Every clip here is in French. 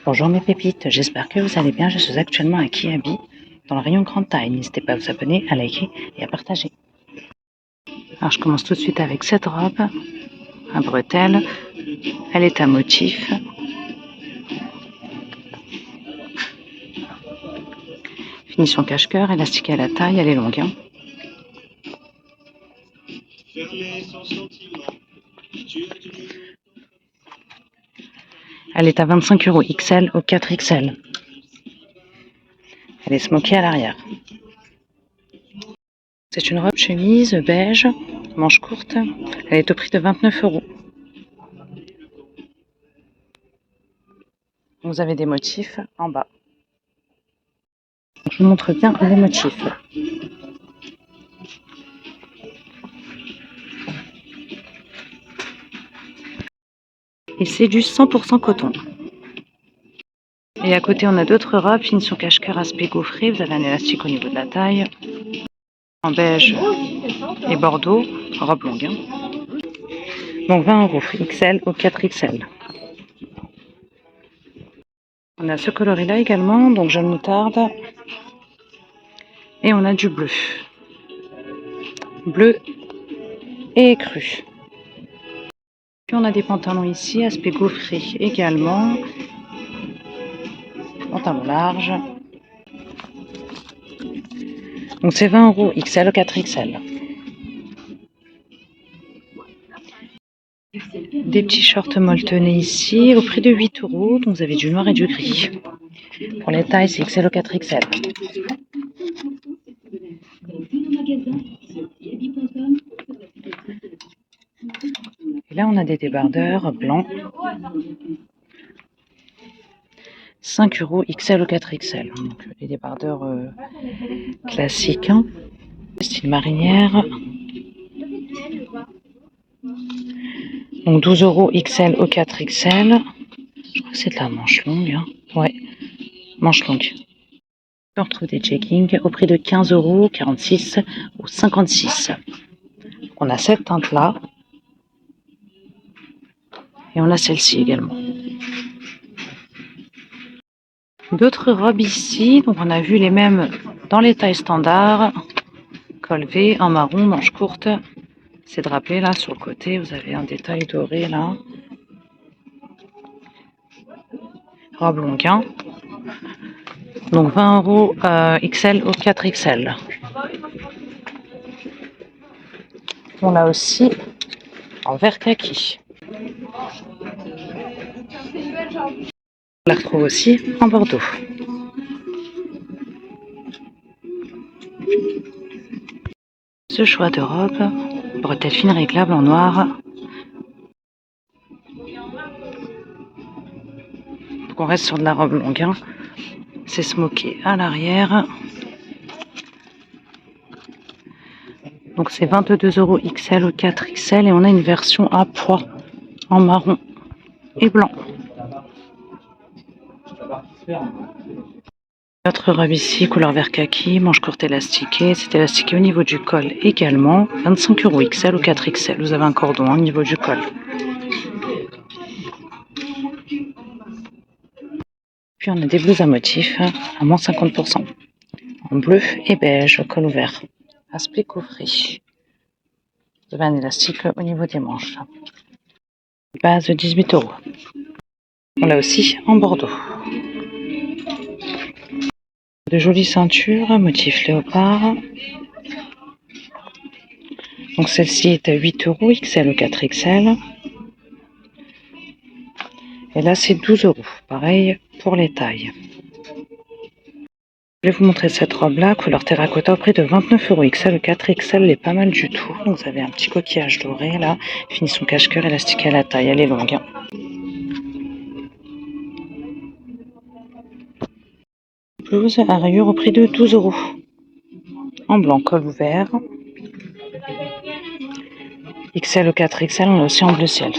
Bonjour mes pépites, j'espère que vous allez bien. Je suis actuellement à Kiabi, dans le rayon grande taille. N'hésitez pas à vous abonner, à liker et à partager. Alors je commence tout de suite avec cette robe, à bretelles. Elle est à motif. Finition cache-cœur, élastique à la taille, elle est longue. Elle est à 25 € XL au 4 XL. Elle est smokée à l'arrière. C'est une robe chemise beige, manche courte. Elle est au prix de 29 €. Vous avez des motifs en bas. Je vous montre bien les motifs. Et c'est du 100% coton. Et à côté, on a d'autres robes, finition cache-cœur aspect gaufré. Vous avez un élastique au niveau de la taille. En beige et bordeaux, robe longue. Donc 20 € XL au 4 XL. On a ce coloris-là également, donc jaune moutarde. Et on a du bleu. Bleu et écru. Puis on a des pantalons ici, aspect gaufré également. Pantalon large. Donc c'est 20 € XL au 4 XL. Des petits shorts molletonnés ici au prix de 8 €. Donc vous avez du noir et du gris. Pour les tailles, c'est XL au 4 XL. Et là, on a des débardeurs blancs. 5 € XL au 4 XL. Donc les débardeurs classiques. Style marinière. Donc 12 € XL au 4 XL. Je crois que c'est de la manche longue. Ouais, manche longue. On retrouve des jeggings au prix de 15 €, 46 ou 56. On a cette teinte-là. Et on a celle-ci également. D'autres robes ici. Donc on a vu les mêmes dans les tailles standards. Col V en marron, manche courte. C'est drapé là sur le côté. Vous avez un détail doré là. Robe longue. Donc 20 € XL au 4 XL. On l'a aussi en vert kaki. On la retrouve aussi en bordeaux. Ce choix de robe, bretelles fines réglables en noir. Donc on reste sur de la robe longue. C'est smoké à l'arrière. Donc c'est 22 € XL au 4 XL et on a une version à pois en marron et blanc. Notre robe ici, couleur vert kaki, manche courte élastiquée. C'est élastiqué au niveau du col également. 25 € XL ou 4 XL. Vous avez un cordon au niveau du col. Puis on a des blouses à motifs à moins 50%. En bleu et beige, au col ouvert. Aspect coffret. Vous avez un élastique au niveau des manches. Base de 18 €. On l'a aussi en bordeaux. De jolies ceintures, motif léopard. Donc celle-ci est à 8 € XL au 4 XL. Et là c'est 12 €. Pareil pour les tailles. Je vais vous montrer cette robe-là, couleur terracotta au prix de 29 € XL au 4 XL. Elle est pas mal du tout. Donc vous avez un petit coquillage doré là. Finition cache-cœur élastique à la taille. Elle est longue. Blouse à rayures au prix de 12 €. En blanc, col ouvert. XL au 4 XL, on a aussi en bleu ciel.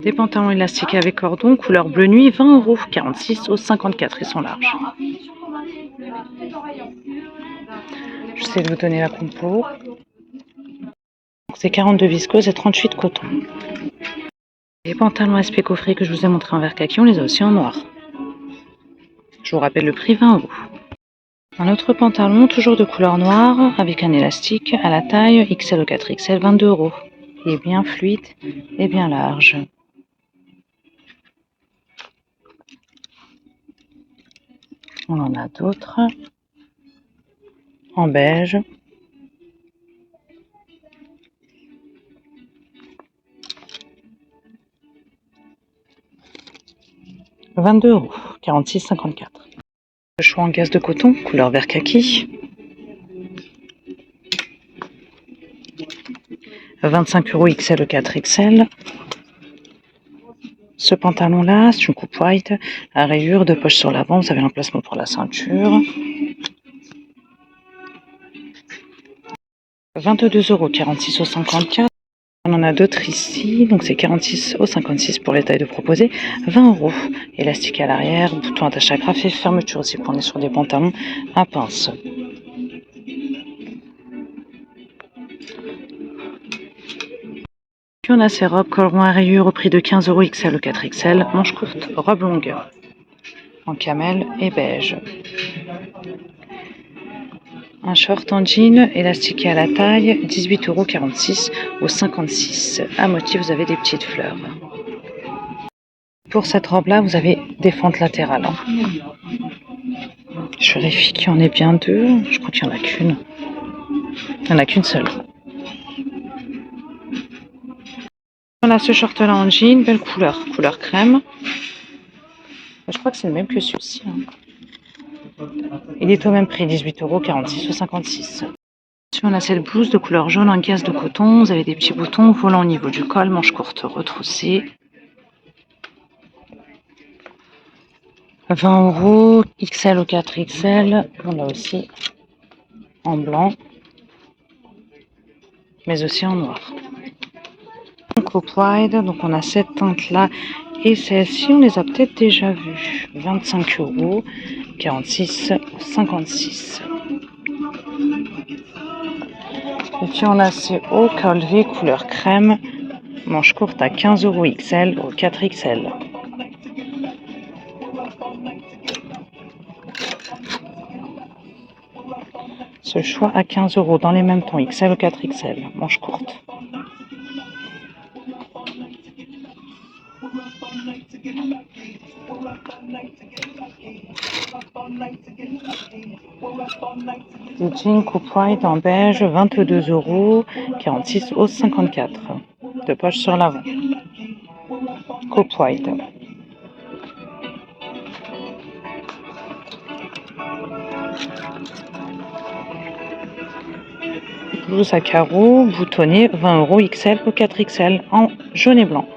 Des pantalons élastiques avec cordon, couleur bleu nuit, 20 €, 46 au 54, ils sont larges. J'essaie de vous donner la compo. C'est 42 viscose et 38 coton. Les pantalons SP coffrés que je vous ai montrés en vert kaki, on les a aussi en noir. Je vous rappelle le prix, 20 €. Un autre pantalon, toujours de couleur noire, avec un élastique à la taille XL au 4XL, 22 €. Il est bien fluide et bien large. On en a d'autres en beige. « 22 €, 46,54 €. Le choix en gaze de coton, couleur vert kaki. 25 € XL au 4XL. Ce pantalon-là, c'est une coupe white à rayures, de poches sur l'avant. Vous avez l'emplacement pour la ceinture. 22 €, 46,54 €. On en a d'autres ici, donc c'est 46,56 € pour les tailles de proposées. 20 €. Élastique à l'arrière, bouton attaché à graffe et fermeture aussi pour on est sur des pantalons à pince. Puis on a ces robes col rond à rayures au prix de 15 € XL au 4XL, manche courte, robe longue, en camel et beige. Un short en jean, élastiqué à la taille, 18,46 € au 56. À motif, vous avez des petites fleurs. Pour cette robe-là, vous avez des fentes latérales. Je vérifie qu'il y en ait bien deux. Je crois qu'il n'y en a qu'une. Il n'y en a qu'une seule. Voilà ce short-là en jean, belle couleur, couleur crème. Je crois que c'est le même que celui-ci. Il est au même prix, 18 €, 46,56 €. On a cette blouse de couleur jaune en gaze de coton. Vous avez des petits boutons volant au niveau du col, manche courte retroussée. 20 € XL au 4XL. On l'a aussi en blanc, mais aussi en noir. Coupe wide, donc on a cette teinte là et celle-ci, on les a peut-être déjà vues. 25 €, 46,56 €. Et puis on a ces hauts col V couleur crème, manche courte à 15 € XL au 4XL. Ce choix à 15 € dans les mêmes tons XL au 4XL, manche courte. Des jeans coupe white en beige, 22 €, 46,54 €. De poche sur l'avant. Coupe white. Blouse à carreaux, boutonnée, 20 € XL au 4XL en jaune et blanc.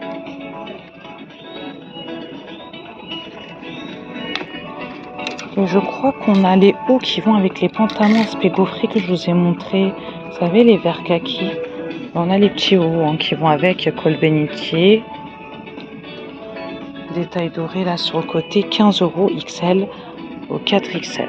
Et je crois qu'on a les hauts qui vont avec les pantalons aspect gaufré que je vous ai montré. Vous savez, les verts kaki. On a les petits hauts qui vont avec col bénitier. Détail doré là sur le côté, 15 € XL au 4XL.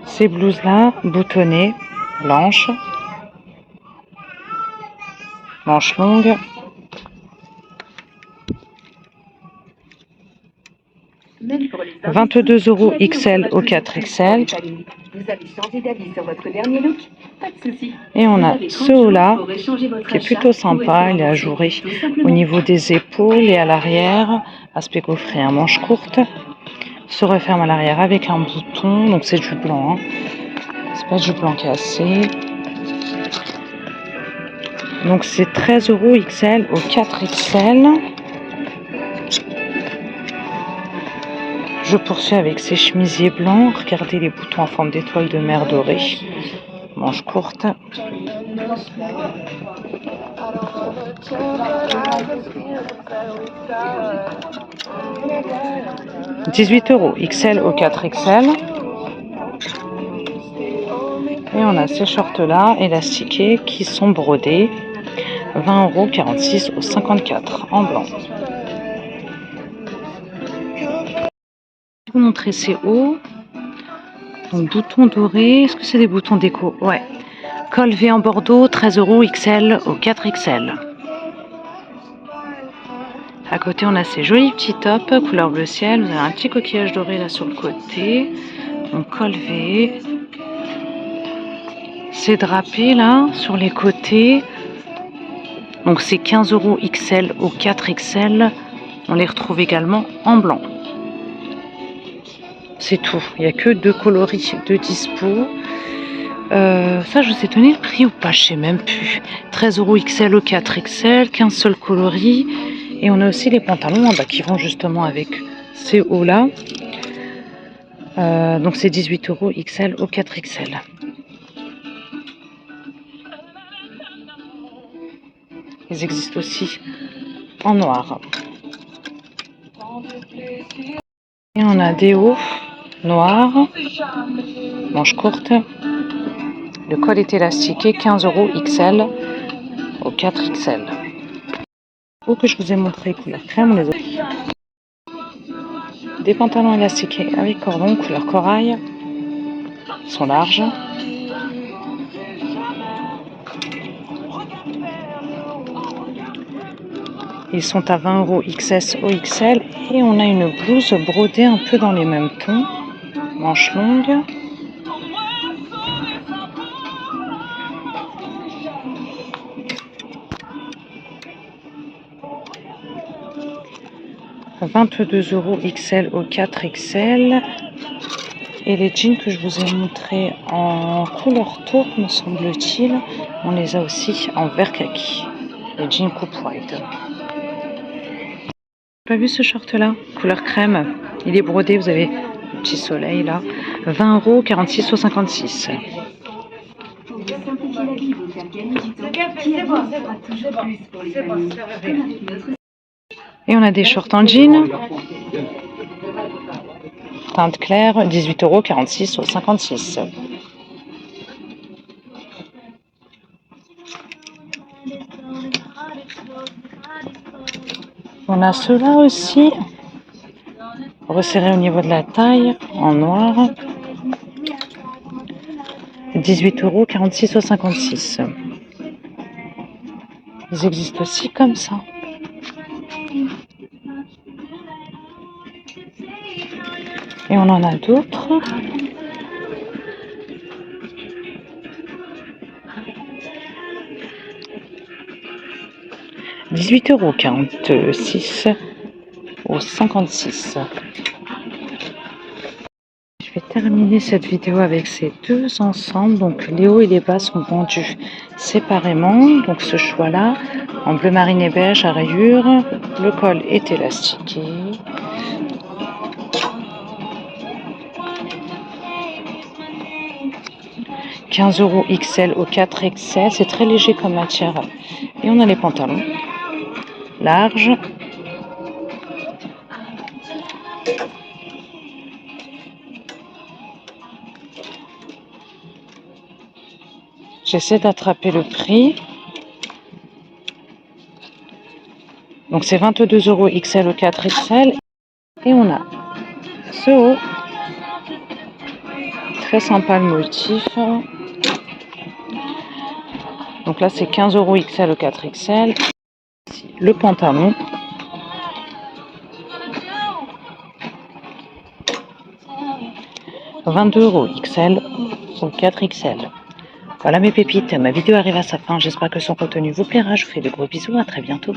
Ces blouses là, boutonnées, blanches. Manche longue. Même pour les 22 € XL au 4XL. Vous avez changé d'avis sur votre dernier look? Pas de souci. Et on a ce haut là qui est plutôt sympa, il est ajouré au niveau des épaules et à l'arrière. Aspect gaufré, un manche courte. Se referme à l'arrière avec un bouton, donc c'est du blanc. C'est pas du blanc cassé. Donc c'est 13 € XL au 4XL. Je poursuis avec ces chemisiers blancs. Regardez les boutons en forme d'étoile de mer dorée. Manche courte. 18 € XL au 4XL. Et on a ces shorts là élastiqués qui sont brodés. 20 €, 46,54 € en blanc. vous montrer ces hauts. Donc boutons dorés, est-ce que c'est des boutons déco? Ouais. Col V en bordeaux, 13 € XL au 4XL. À côté, on a ces jolis petits tops, couleur bleu ciel. Vous avez un petit coquillage doré là sur le côté. Donc col V. C'est drapé là sur les côtés. Donc c'est 15 € XL au 4XL. On les retrouve également en blanc. C'est tout. Il n'y a que 2 coloris de dispo. Ça, je sais tenir le prix ou pas, je sais même plus. 13 € XL au 4XL, 15 seuls coloris. Et on a aussi les pantalons qui vont justement avec ces hauts-là. Donc c'est 18 € XL au 4XL. Ils existent aussi en noir. Et on a des hauts noirs, manches courtes. Le col est élastiqué, 15 € XL au 4XL. Ou que je vous ai montré couleur crème, on les a. Des pantalons élastiqués avec cordon, couleur corail. Ils sont larges. Ils sont à 20 € XS au XL. Et on a une blouse brodée un peu dans les mêmes tons. Manches longues. À 22 € XL au 4XL. Et les jeans que je vous ai montrés en couleur taupe, me semble-t-il, on les a aussi en vert kaki. Les jeans coupe white. Pas vu ce short là, couleur crème. Il est brodé, vous avez le petit soleil là. 20 €, 46 € au 56. Et on a des shorts en jean. Teinte claire, 18 €, 46 € au 56. On a ceux-là aussi, resserrés au niveau de la taille, en noir. 18 €, 46 € au 56. Ils existent aussi comme ça. Et on en a d'autres. « 18 €, 46 € au 56. » Je vais terminer cette vidéo avec ces deux ensembles. Donc les hauts et les bas sont vendus séparément. Donc ce choix-là, en bleu marine et beige à rayures. Le col est élastiqué. « 15 € XL au 4XL. » C'est très léger comme matière. Et on a les pantalons larges. J'essaie d'attraper le prix. Donc c'est 22 € XL au 4XL. Et on a ce haut. Très sympa le motif. Donc là c'est 15 € XL au 4XL. Le pantalon. « 22 € XL au 4XL. » Voilà mes pépites, ma vidéo arrive à sa fin. J'espère que son contenu vous plaira. Je vous fais de gros bisous. À très bientôt.